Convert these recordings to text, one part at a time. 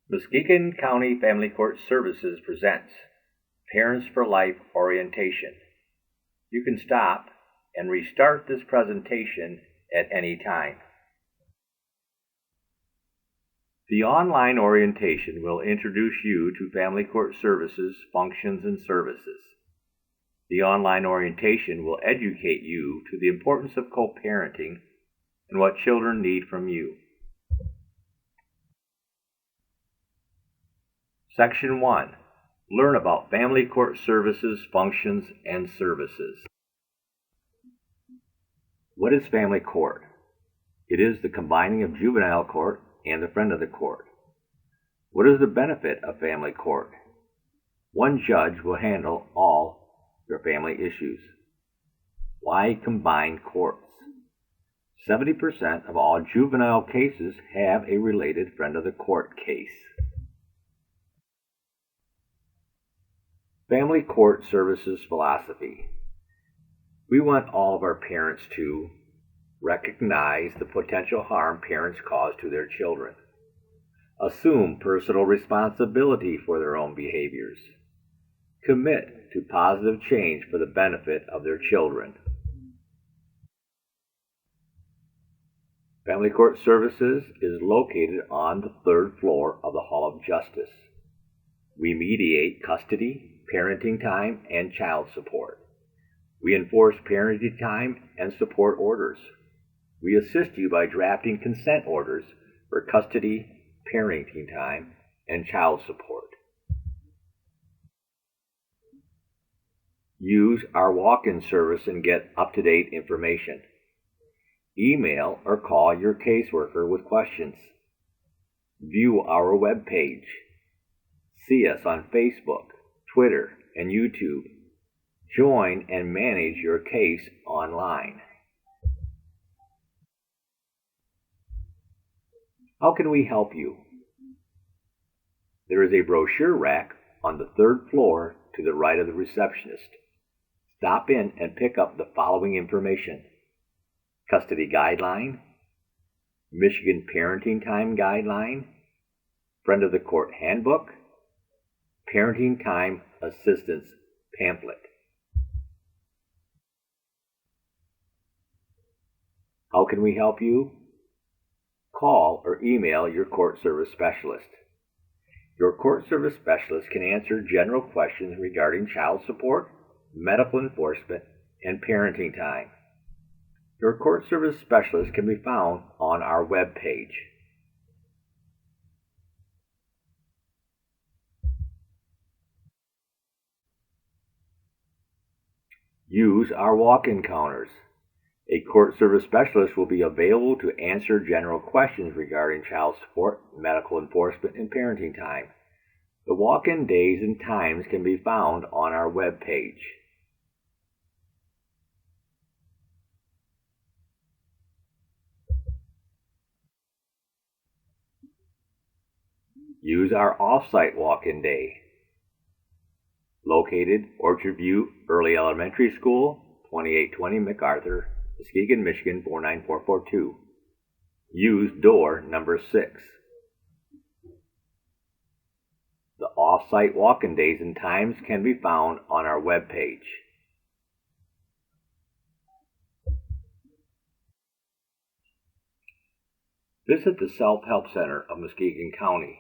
Muskegon County Family Court Services presents Parents for Life Orientation. You can stop and restart this presentation at any time. The online orientation will introduce you to Family Court Services functions and services. The online orientation will educate you to the importance of co-parenting and what children need from you. Section 1. Learn about Family Court Services functions and services. What is family court? It is the combining of juvenile court and the friend of the court. What is the benefit of family court? One judge will handle all your family issues. Why combine courts? 70% of all juvenile cases have a related friend of the court case. Family Court Services philosophy. We want all of our parents to recognize the potential harm parents cause to their children, assume personal responsibility for their own behaviors, commit to positive change for the benefit of their children. Family Court Services is located on the third floor of the Hall of Justice. We mediate custody, parenting time, and child support. We enforce parenting time and support orders. We assist you by drafting consent orders for custody, parenting time, and child support. Use our walk-in service and get up-to-date information. Email or call your caseworker with questions. View our web page. See us on Facebook, Twitter, and YouTube. Join and manage your case online. How can we help you? There is a brochure rack on the third floor to the right of the receptionist. Stop in and pick up the following information: Custody Guideline, Michigan Parenting Time Guideline, Friend of the Court Handbook, Parenting Time Assistance Pamphlet. How can we help you? Call or email your court service specialist. Your court service specialist can answer general questions regarding child support, medical enforcement, and parenting time. Your court service specialist can be found on our web page. Use our walk-in counters. A court service specialist will be available to answer general questions regarding child support, medical enforcement, and parenting time. The walk-in days and times can be found on our web page. Use our off-site walk-in day. Located Orchard View Early Elementary School, 2820 MacArthur, Muskegon, Michigan 49442. Use door number 6. The off-site walk-in days and times can be found on our web page. Visit the Self-Help Center of Muskegon County,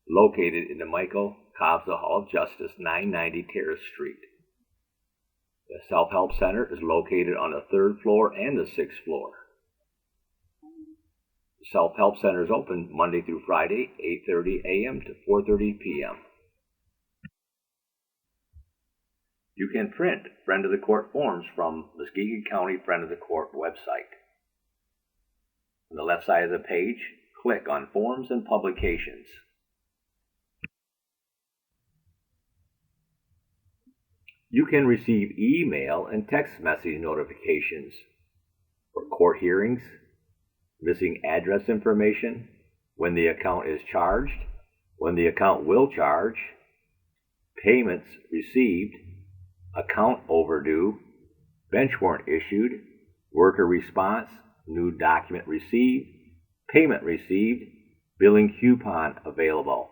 located in the Michael Kobza Hall of Justice, 990 Terrace Street. The Self-Help Center is located on the 3rd floor and the 6th floor. The Self-Help Center is open Monday through Friday, 8:30 a.m. to 4:30 p.m. You can print Friend of the Court forms from Muskegon County Friend of the Court website. On the left side of the page, click on Forms and Publications. You can receive email and text message notifications for court hearings, missing address information, when the account is charged, when the account will charge, payments received, account overdue, bench warrant issued, worker response, new document received, payment received, Billing coupon available.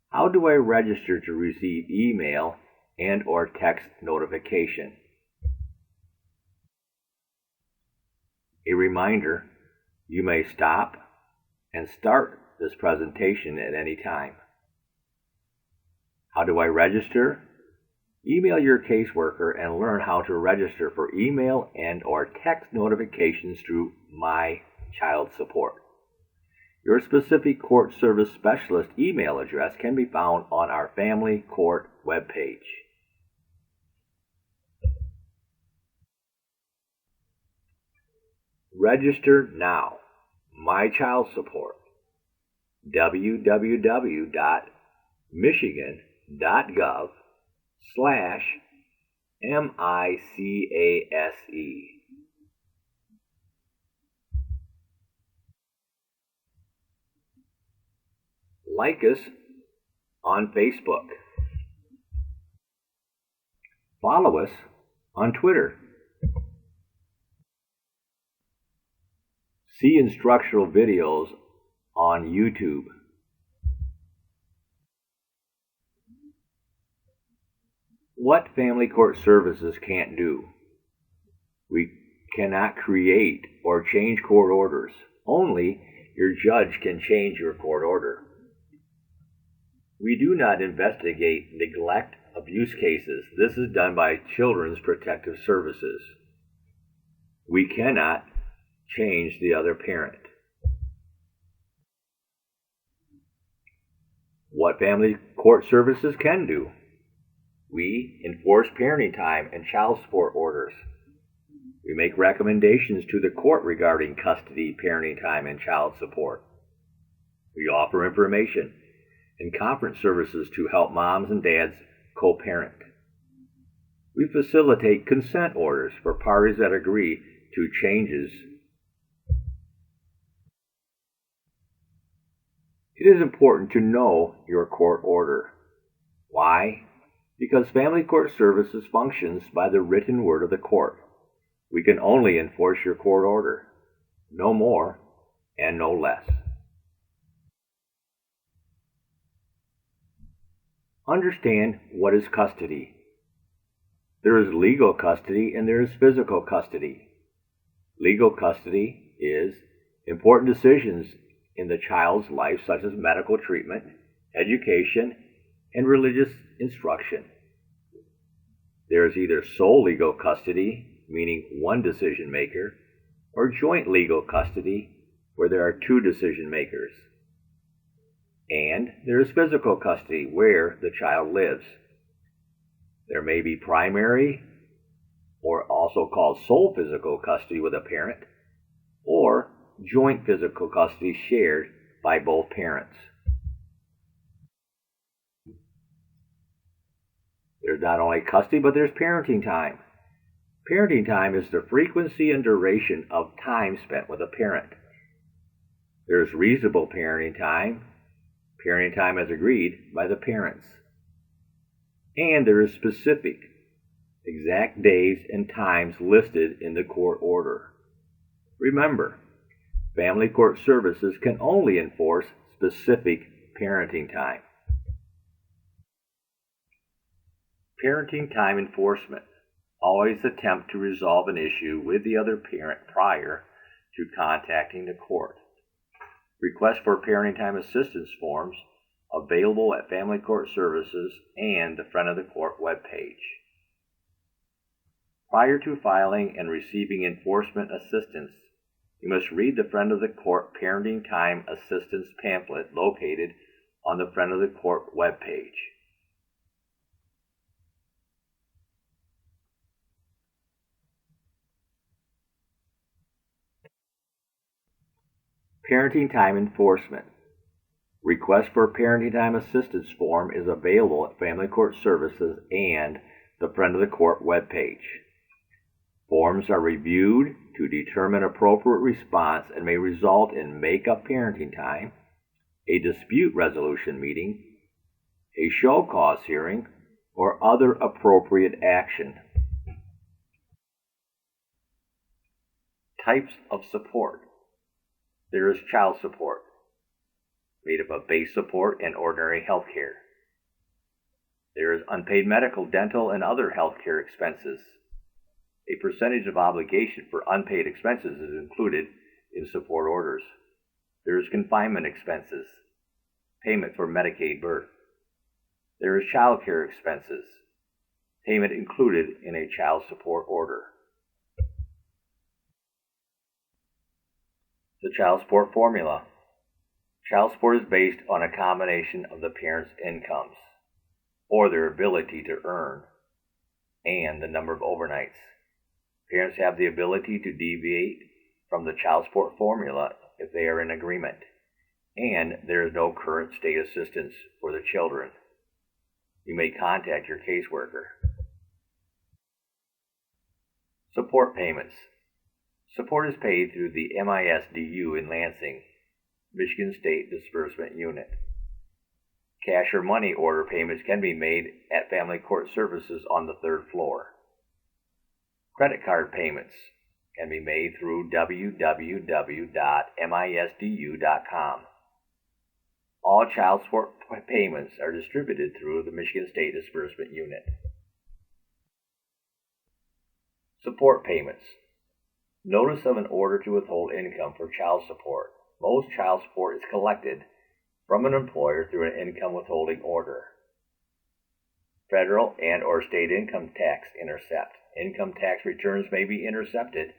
How do I register to receive email and/or text notification? A reminder, you may stop and start this presentation at any time. How do I register? Email your caseworker and learn how to register for email and/or text notifications through My Child Support. Your specific court service specialist email address can be found on our Family Court webpage. Register now. My Child Support. www.michigan.gov/MICASE. Like us on Facebook. Follow us on Twitter. See instructional videos on YouTube. What Family Court Services can't do? We cannot create or change court orders. Only your judge can change your court order. We do not investigate neglect abuse cases. This is done by Children's Protective Services. We cannot change the other parent. What Family Court Services can do? We enforce parenting time and child support orders. We make recommendations to the court regarding custody, parenting time, and child support. We offer information and conference services to help moms and dads co-parent. We facilitate consent orders for parties that agree to changes. It is important to know your court order. Why? Because Family Court Services functions by the written word of the court. We can only enforce your court order, no more and no less. Understand what is custody. There is legal custody and there is physical custody. Legal custody is important decisions in the child's life, such as medical treatment, education, and religious instruction. There is either sole legal custody, meaning one decision maker, or joint legal custody, where there are two decision makers. And there is physical custody, where the child lives. There may be primary, or also called sole physical custody with a parent, or joint physical custody shared by both parents. There's not only custody, but there's parenting time. Parenting time is the frequency and duration of time spent with a parent. There's reasonable parenting time as agreed by the parents. And there is specific, exact days and times listed in the court order. Remember, Family Court Services can only enforce specific parenting time. Parenting time enforcement. Always attempt to resolve an issue with the other parent prior to contacting the court. Request for parenting time assistance forms available at Family Court Services and the Friend of the Court webpage. Prior to filing and receiving enforcement assistance, you must read the Friend of the Court Parenting Time Assistance pamphlet located on the Friend of the Court webpage. Parenting time enforcement. Request for parenting time assistance form is available at Family Court Services and the Friend of the Court webpage. Forms are reviewed to determine appropriate response and may result in make-up parenting time, a dispute resolution meeting, a show cause hearing, or other appropriate action. Types of support. There is child support. made up of base support and ordinary health care. There is unpaid medical, dental, and other health care expenses. A percentage of obligation for unpaid expenses is included in support orders. There is confinement expenses, payment for Medicaid birth. There is child care expenses, payment included in a child support order. The child support formula. Child support is based on a combination of the parents' incomes, or their ability to earn, and the number of overnights. Parents have the ability to deviate from the child support formula if they are in agreement, and there is no current state assistance for the children. You may contact your caseworker. Support payments. Support is paid through the MISDU in Lansing, Michigan State Disbursement Unit. Cash or money order payments can be made at Family Court Services on the third floor. Credit card payments can be made through www.misdu.com. All child support payments are distributed through the Michigan State Disbursement Unit. Support payments. Notice of an order to withhold income for child support. Most child support is collected from an employer through an income withholding order. Federal and or state income tax intercept. Income tax returns may be intercepted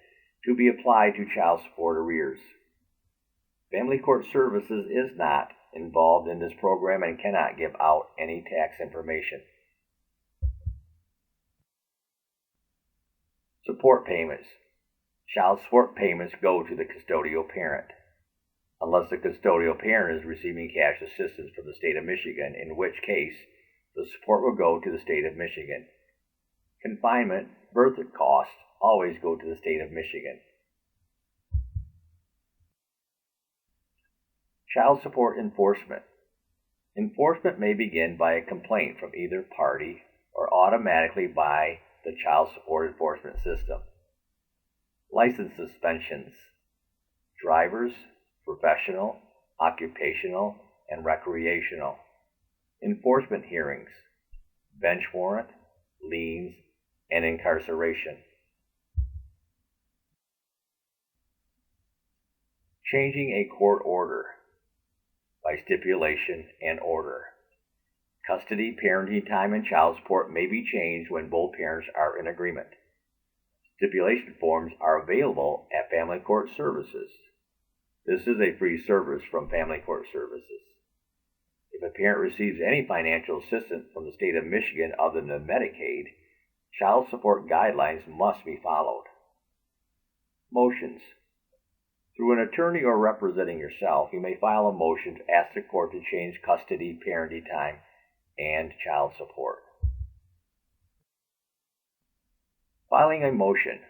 to be applied to child support arrears. Family Court Services is not involved in this program and cannot give out any tax information. Support payments. Child support payments go to the custodial parent, unless the custodial parent is receiving cash assistance from the state of Michigan, in which case the support will go to the state of Michigan. Confinement, birth costs always go to the state of Michigan. Child support enforcement. Enforcement may begin by a complaint from either party or automatically by the child support enforcement system. License suspensions. Drivers, professional, occupational, and recreational. Enforcement hearings. Bench warrant, liens, and incarceration. Changing a court order by stipulation and order. Custody, parenting time, and child support may be changed when both parents are in agreement. Stipulation forms are available at Family Court Services. This is a free service from Family Court Services. If a parent receives any financial assistance from the state of Michigan other than Medicaid, child support guidelines must be followed. Motions. Through an attorney or representing yourself, you may file a motion to ask the court to change custody, parenting time, and child support. Filing a motion.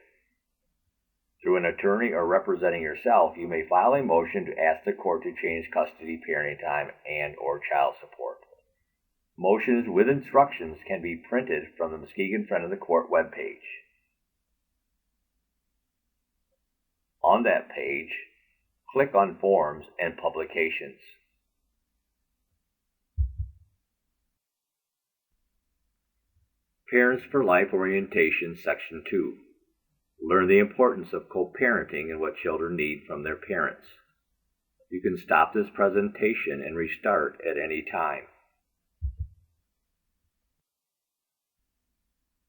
Through an attorney or representing yourself, you may file a motion to ask the court to change custody, parenting time, and or child support. Motions with instructions can be printed from the Muskegon Friend of the Court webpage. On that page, click on Forms and Publications. Parents for Life Orientation, Section 2. Learn the importance of co-parenting and what children need from their parents. You can stop this presentation and restart at any time.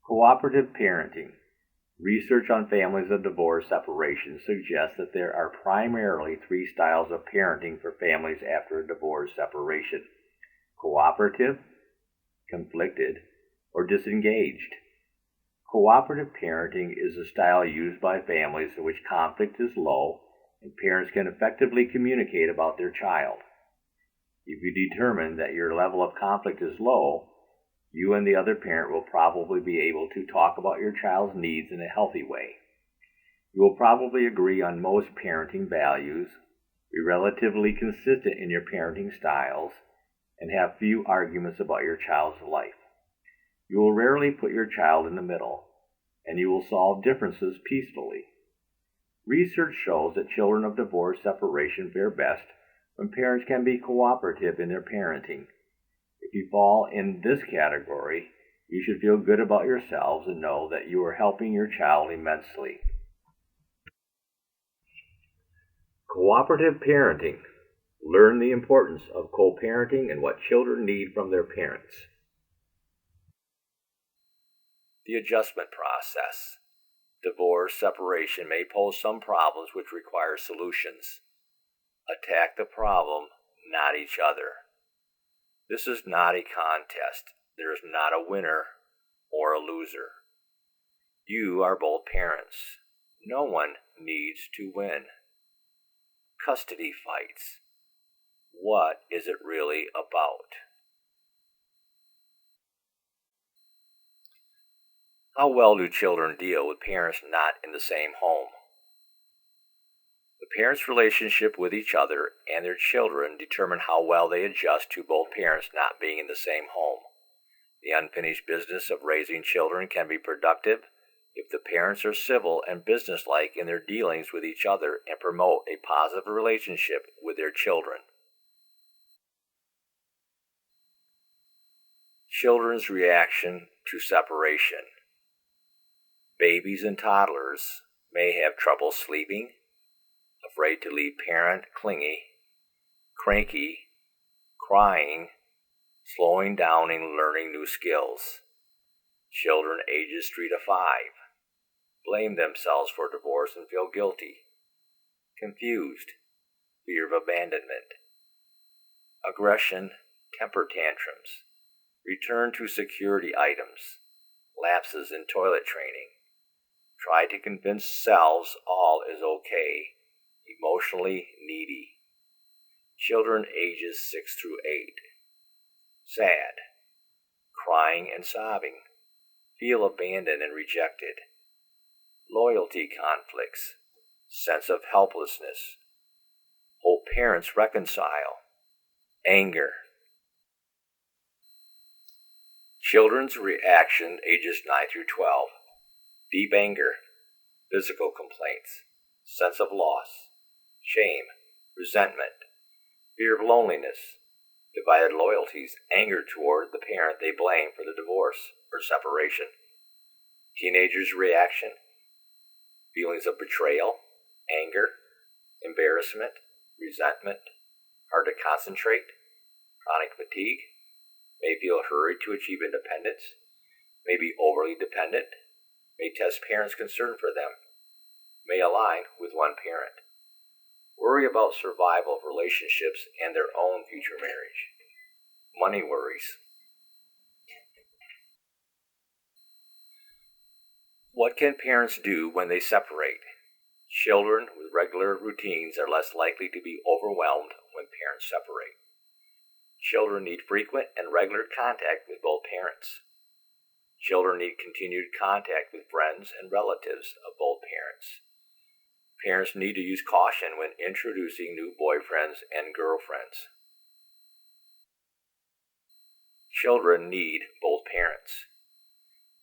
Cooperative parenting. Research on families of divorce separation suggests that there are primarily three styles of parenting for families after a divorce separation: cooperative, conflicted, or disengaged. Cooperative parenting is a style used by families in which conflict is low and parents can effectively communicate about their child. If you determine that your level of conflict is low, you and the other parent will probably be able to talk about your child's needs in a healthy way. You will probably agree on most parenting values, be relatively consistent in your parenting styles, and have few arguments about your child's life. You will rarely put your child in the middle, and you will solve differences peacefully. Research shows that children of divorce separation fare best when parents can be cooperative in their parenting. If you fall in this category, you should feel good about yourselves and know that you are helping your child immensely. Cooperative parenting. Learn the importance of co-parenting and what children need from their parents. The adjustment process. Divorce, separation may pose some problems which require solutions. Attack the problem, not each other. This is not a contest. There is not a winner or a loser. You are both parents. No one needs to win. Custody fights. What is it really about? How well do children deal with parents not in the same home? The parents' relationship with each other and their children determine how well they adjust to both parents not being in the same home. The unfinished business of raising children can be productive if the parents are civil and businesslike in their dealings with each other and promote a positive relationship with their children. Children's reaction to separation. Babies and toddlers may have trouble sleeping, afraid to leave parent, clingy, cranky, crying, slowing down in learning new skills. Children ages 3 to 5 blame themselves for divorce and feel guilty, confused, fear of abandonment, aggression, temper tantrums, return to security items, lapses in toilet training, try to convince selves all is okay, emotionally needy. Children ages 6 through 8. Sad, crying and sobbing, feel abandoned and rejected. Loyalty conflicts, sense of helplessness. Hope parents reconcile. Anger. Children's reaction ages 9 through 12. Deep anger, physical complaints, sense of loss, shame, resentment, fear of loneliness, divided loyalties, anger toward the parent they blame for the divorce or separation. Teenagers' reaction, feelings of betrayal, anger, embarrassment, resentment, hard to concentrate, chronic fatigue, may feel hurried to achieve independence, may be overly dependent, may test parents' concern for them, may align with one parent, worry about survival of relationships and their own future marriage, money worries. What can parents do when they separate? Children with regular routines are less likely to be overwhelmed when parents separate. Children need frequent and regular contact with both parents. Children need continued contact with friends and relatives of both parents. Parents need to use caution when introducing new boyfriends and girlfriends. Children need both parents.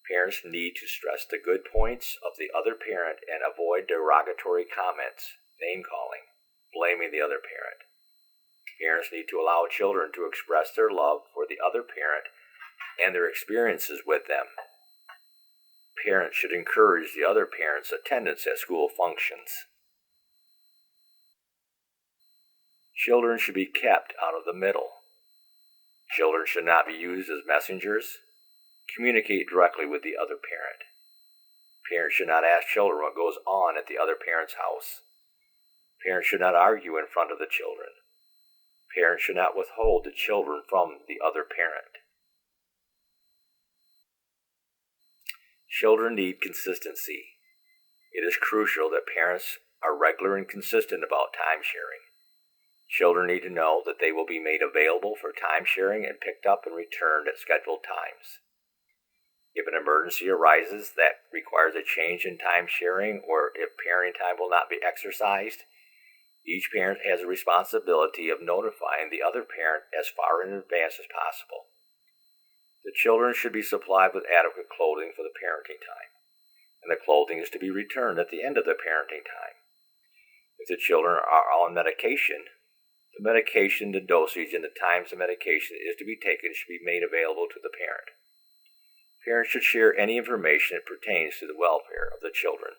Parents need to stress the good points of the other parent and avoid derogatory comments, name-calling, blaming the other parent. Parents need to allow children to express their love for the other parent and their experiences with them. Parents should encourage the other parent's attendance at school functions. Children should be kept out of the middle. Children should not be used as messengers. Communicate directly with the other parent. Parents should not ask children what goes on at the other parent's house. Parents should not argue in front of the children. Parents should not withhold the children from the other parent. Children need consistency. It is crucial that parents are regular and consistent about time sharing. Children need to know that they will be made available for time sharing and picked up and returned at scheduled times. If an emergency arises that requires a change in time sharing or if parenting time will not be exercised, each parent has a responsibility of notifying the other parent as far in advance as possible. The children should be supplied with adequate clothing for the parenting time, and the clothing is to be returned at the end of the parenting time. If the children are on medication, The medication, the dosage, and the times the medication is to be taken should be made available to the parent. Parents should share any information that pertains to the welfare of the children.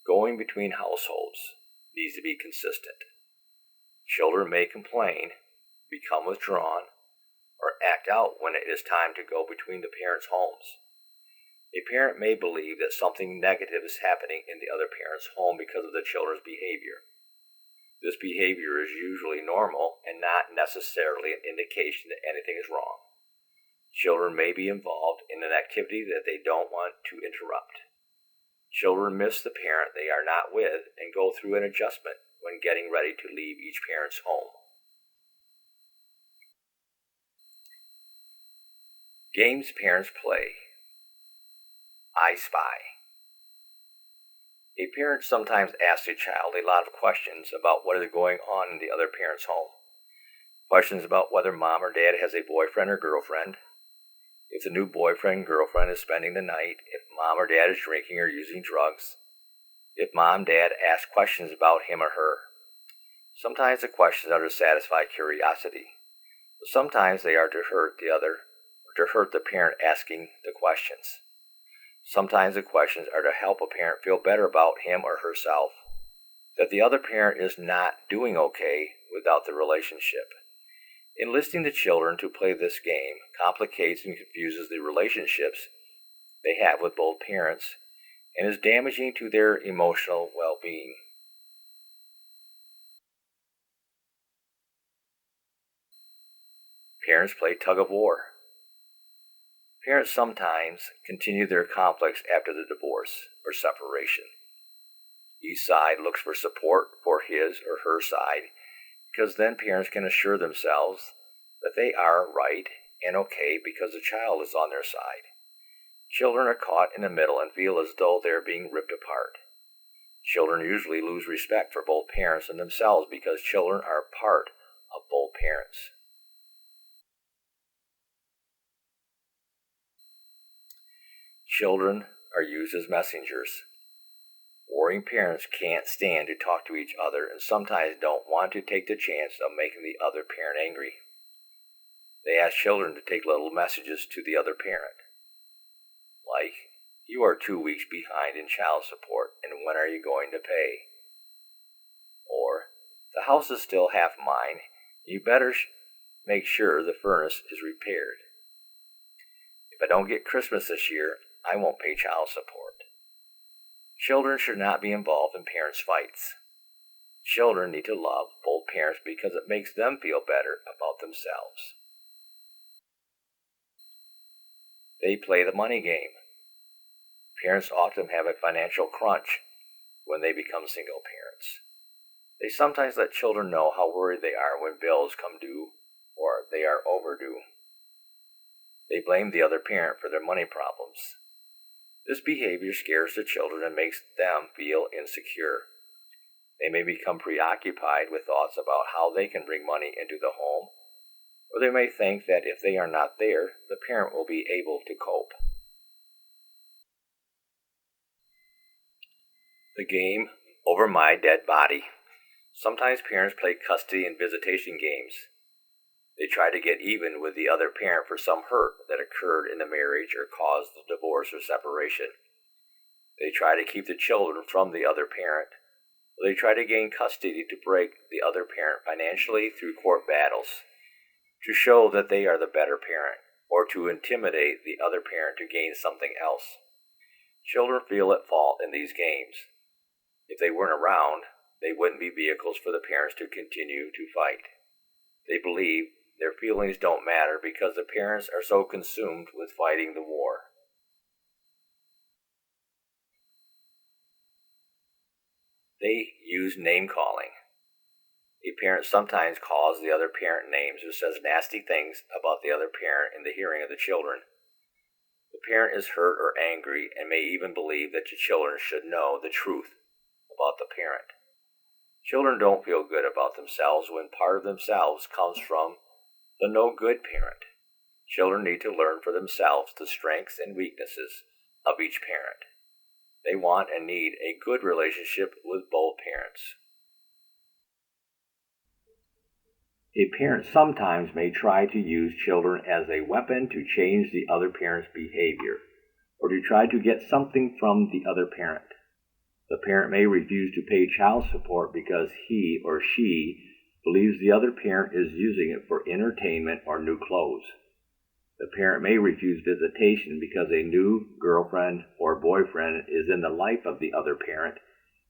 Going between households needs to be consistent. Children may complain, become withdrawn, or act out when it is time to go between the parents' homes. A parent may believe that something negative is happening in the other parent's home because of the children's behavior. This behavior is usually normal and not necessarily an indication that anything is wrong. Children may be involved in an activity that they don't want to interrupt. Children miss the parent they are not with and go through an adjustment when getting ready to leave each parent's home. Games parents play. I Spy. A parent sometimes asks a child a lot of questions about what is going on in the other parent's home. Questions about whether mom or dad has a boyfriend or girlfriend, if the new boyfriend/girlfriend is spending the night, if mom or dad is drinking or using drugs, if mom/dad ask questions about him or her. Sometimes the questions are to satisfy curiosity, but sometimes they are to hurt the parent asking the questions. Sometimes the questions are to help a parent feel better about him or herself, that the other parent is not doing okay without the relationship. Enlisting the children to play this game complicates and confuses the relationships they have with both parents and is damaging to their emotional well-being. Parents play tug-of-war. Parents sometimes continue their conflicts after the divorce or separation. Each side looks for support for his or her side, because then parents can assure themselves that they are right and okay because the child is on their side. Children are caught in the middle and feel as though they are being ripped apart. Children usually lose respect for both parents and themselves because children are part of both parents. Children are used as messengers. Warring parents can't stand to talk to each other and sometimes don't want to take the chance of making the other parent angry. They ask children to take little messages to the other parent, like, "You are 2 weeks behind in child support, and when are you going to pay?" Or, "The house is still half mine, you better make sure the furnace is repaired. If I don't get Christmas this year, I won't pay child support." Children should not be involved in parents' fights. Children need to love both parents because it makes them feel better about themselves. They play the money game. Parents often have a financial crunch when they become single parents. They sometimes let children know how worried they are when bills come due or they are overdue. They blame the other parent for their money problems. This behavior scares the children and makes them feel insecure. They may become preoccupied with thoughts about how they can bring money into the home, or they may think that if they are not there, the parent will be able to cope. The game Over My Dead Body. Sometimes parents play custody and visitation games. They try to get even with the other parent for some hurt that occurred in the marriage or caused the divorce or separation. They try to keep the children from the other parent, or they try to gain custody to break the other parent financially through court battles, to show that they are the better parent, or to intimidate the other parent to gain something else. Children feel at fault in these games. If they weren't around, they wouldn't be vehicles for the parents to continue to fight. They believe their feelings don't matter because the parents are so consumed with fighting the war. They use name-calling. A parent sometimes calls the other parent names or says nasty things about the other parent in the hearing of the children. The parent is hurt or angry and may even believe that the children should know the truth about the parent. Children don't feel good about themselves when part of themselves comes from the no-good parent. Children need to learn for themselves the strengths and weaknesses of each parent. They want and need a good relationship with both parents. A parent sometimes may try to use children as a weapon to change the other parent's behavior, or to try to get something from the other parent. The parent may refuse to pay child support because he or she believes the other parent is using it for entertainment or new clothes. The parent may refuse visitation because a new girlfriend or boyfriend is in the life of the other parent,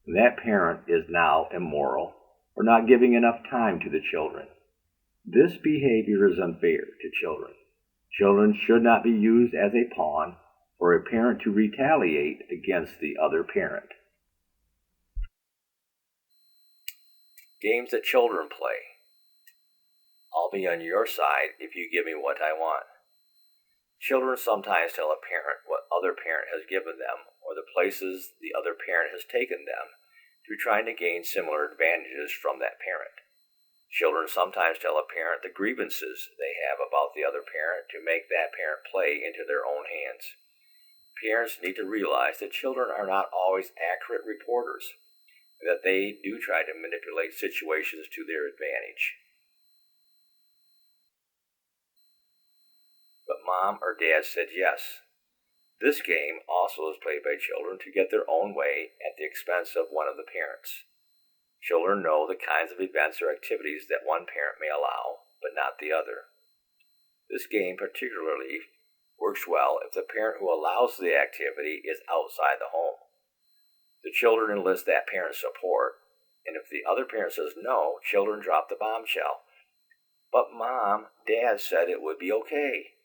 and that parent is now immoral or not giving enough time to the children. This behavior is unfair to children. Children should not be used as a pawn for a parent to retaliate against the other parent. Games that children play. I'll be on your side if you give me what I want. Children sometimes tell a parent what other parent has given them or the places the other parent has taken them to trying to gain similar advantages from that parent. Children sometimes tell a parent the grievances they have about the other parent to make that parent play into their own hands. Parents need to realize that children are not always accurate reporters, and that they do try to manipulate situations to their advantage. But mom or dad said yes. This game also is played by children to get their own way at the expense of one of the parents. Children know the kinds of events or activities that one parent may allow, but not the other. This game particularly works well if the parent who allows the activity is outside the home. The children enlist that parent's support, and if the other parent says no, children drop the bombshell. But mom, dad said it would be okay.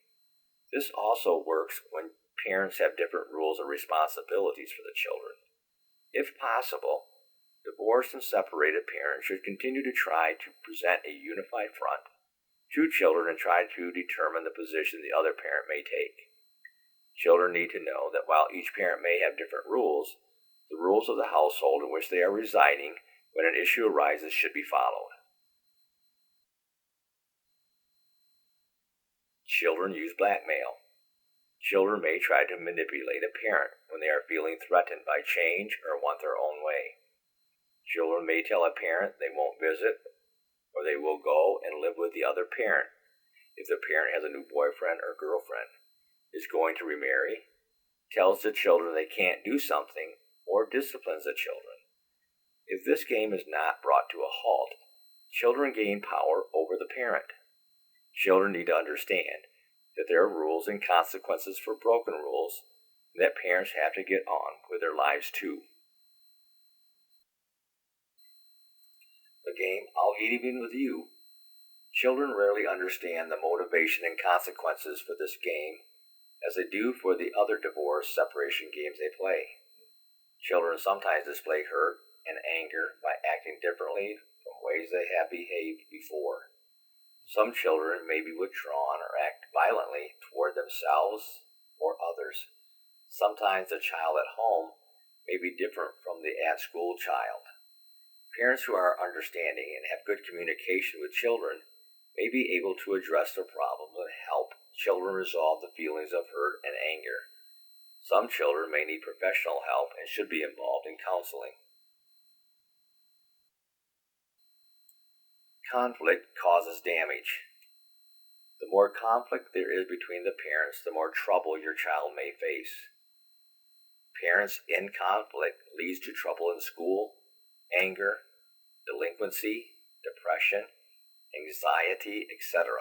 This also works when parents have different rules and responsibilities for the children. If possible, divorced and separated parents should continue to try to present a unified front to children and try to determine the position the other parent may take. Children need to know that while each parent may have different rules, the rules of the household in which they are residing when an issue arises should be followed. Children use blackmail. Children may try to manipulate a parent when they are feeling threatened by change or want their own way. Children may tell a parent they won't visit, or they will go and live with the other parent if the parent has a new boyfriend or girlfriend, is going to remarry, tells the children they can't do something, or disciplines the children. If this game is not brought to a halt, children gain power over the parent. Children need to understand that there are rules and consequences for broken rules, and that parents have to get on with their lives too. The game I'll Eat Even With You. Children rarely understand the motivation and consequences for this game as they do for the other divorce separation games they play. Children sometimes display hurt and anger by acting differently from ways they have behaved before. Some children may be withdrawn or act violently toward themselves or others. Sometimes the child at home may be different from the at-school child. Parents who are understanding and have good communication with children may be able to address their problems and help children resolve the feelings of hurt and anger. Some children may need professional help and should be involved in counseling. Conflict causes damage. The more conflict there is between the parents, the more trouble your child may face. Parents in conflict leads to trouble in school, anger, delinquency, depression, anxiety, etc.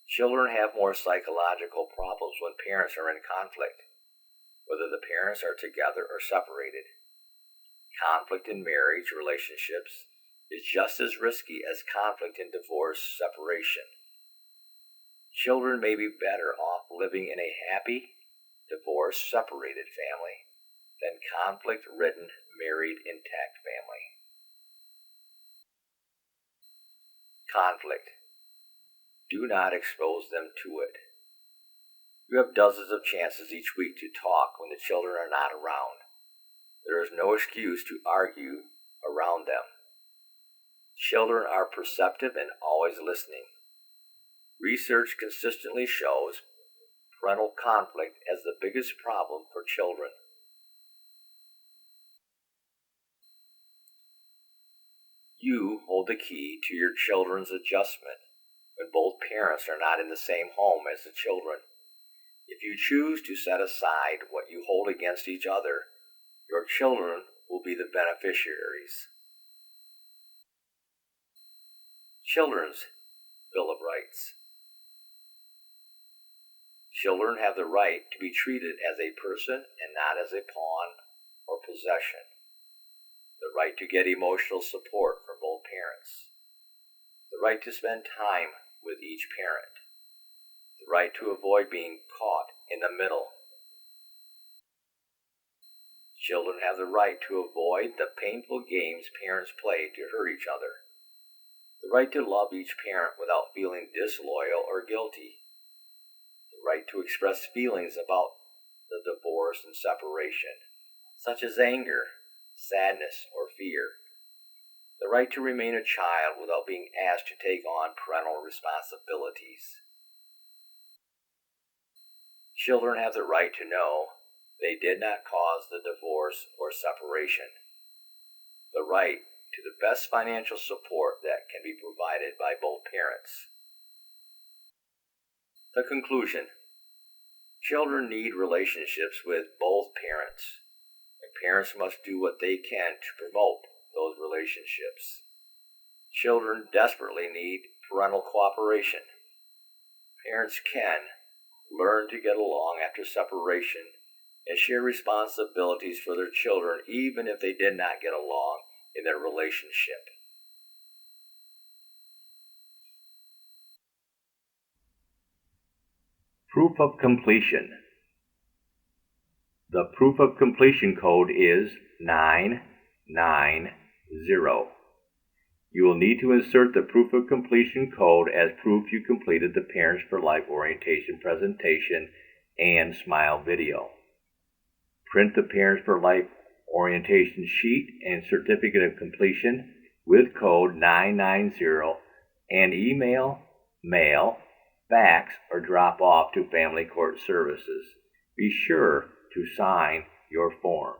Children have more psychological problems when parents are in conflict, whether the parents are together or separated. Conflict in marriage relationships is just as risky as conflict in divorce separation. Children may be better off living in a happy, divorce separated family than conflict-ridden, married, intact family. Conflict. Do not expose them to it. You have dozens of chances each week to talk when the children are not around. There is no excuse to argue around them. Children are perceptive and always listening. Research consistently shows parental conflict as the biggest problem for children. You hold the key to your children's adjustment when both parents are not in the same home as the children. If you choose to set aside what you hold against each other, your children will be the beneficiaries. Children's Bill of Rights. Children have the right to be treated as a person and not as a pawn or possession. The right to get emotional support from both parents. The right to spend time with each parent. The right to avoid being caught in the middle. Children have the right to avoid the painful games parents play to hurt each other. The right to love each parent without feeling disloyal or guilty. The right to express feelings about the divorce and separation, such as anger, sadness, or fear. The right to remain a child without being asked to take on parental responsibilities. Children have the right to know they did not cause the divorce or separation. The right to the best financial support that can be provided by both parents. The conclusion. Children need relationships with both parents, and parents must do what they can to promote those relationships. Children desperately need parental cooperation. Parents can learn to get along after separation and share responsibilities for their children even if they did not get along in their relationship. Proof of completion. The proof of completion code is 990. You will need to insert the proof of completion code as proof you completed the Parents for Life orientation presentation and SMILE video. Print the Parents for Life orientation sheet and certificate of completion with code 990 and email, mail, fax, or drop off to Family Court Services. Be sure to sign your form.